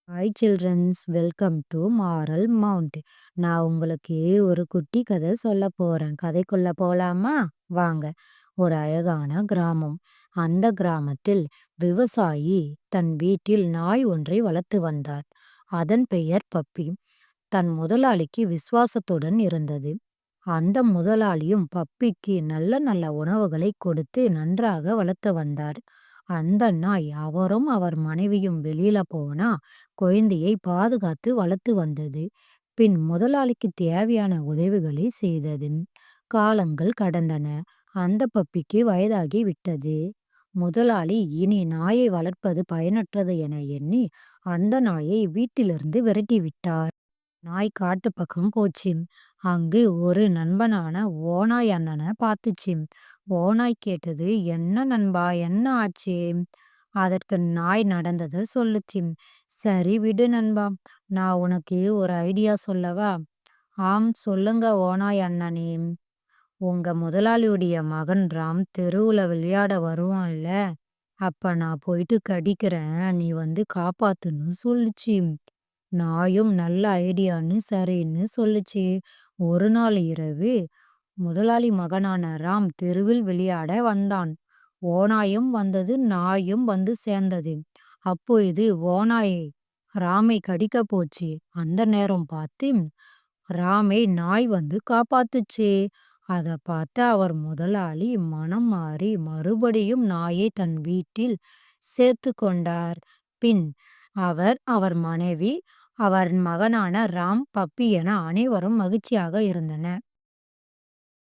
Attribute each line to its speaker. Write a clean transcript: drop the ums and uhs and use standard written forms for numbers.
Speaker 1: Hi childrens, welcome to moral mount. நான் உங்களுக்கு ஒரு குட்டி கதை சொல்ல போறேன். கதைக்குள்ள போலாமா? வாங்க. ஒரு அழகான கிராமம். அந்த கிராமத்தில் விவசாயி தன் வீட்டில் நாய் ஒன்றை வளர்த்து வந்தார். அதன் பெயர் பப்பி. தன் முதலாளிக்கு விசுவாசத்துடன் இருந்தது. அந்த முதலாளியும் பப்பிக்கு நல்ல நல்ல உணவுகளை கொடுத்து நன்றாக வளர்த்து வந்தார். அந்த நாய் அவரும் அவர் மனைவியும் வெளியில போனா குழந்தையை பாதுகாத்து வளர்த்து வந்தது. பின் முதலாளிக்கு தேவையான உதவிகளை செய்தது. காலங்கள் கடந்தன. அந்த பப்பிக்கு வயதாகி விட்டது. முதலாளி இனி நாயை வளர்ப்பது பயனற்றது என எண்ணி அந்த நாயை வீட்டிலிருந்து விரட்டி விட்டார். நாய் காட்டு பக்கம் போச்சு. அங்கு ஒரு நண்பனான ஓநாய் அண்ணனை பார்த்துச்சு. ஓநாய் கேட்டது, என்ன நண்பா, என்ன ஆச்சு? அதற்கு நாய் நடந்ததை சொல்லுச்சு. சரி விடு நண்பா, நான் உனக்கு ஒரு ஐடியா சொல்லவா? ஆம், சொல்லுங்க ஓநாய் அண்ணனே. உங்க முதலாளியுடைய மகன் ராம் தெருவுல விளையாட வருவான்ல, அப்ப நான் போயிட்டு கடிக்கிறேன், நீ வந்து காப்பாத்துன்னு சொல்லுச்சு. நாயும் நல்ல ஐடியான்னு சரின்னு சொல்லுச்சு. ஒரு நாள் இரவு முதலாளி மகனான ராம் தெருவில் விளையாட வந்தான். ஓநாயும் வந்தது, நாயும் வந்து சேர்ந்தது. அப்பொழுது ஓநாய் ராமை கடிக்க போச்சு. அந்த நேரம் பார்த்து ராமை நாய் வந்து காப்பாத்துச்சு. அத பார்த்த அவர் முதலாளி மனம் மாறி மறுபடியும் நாயை தன் வீட்டில் சேர்த்து கொண்டார். பின் அவர், அவர் மனைவி, அவர் மகனான ராம், பப்பி என அனைவரும் மகிழ்ச்சியாக இருந்தனர்.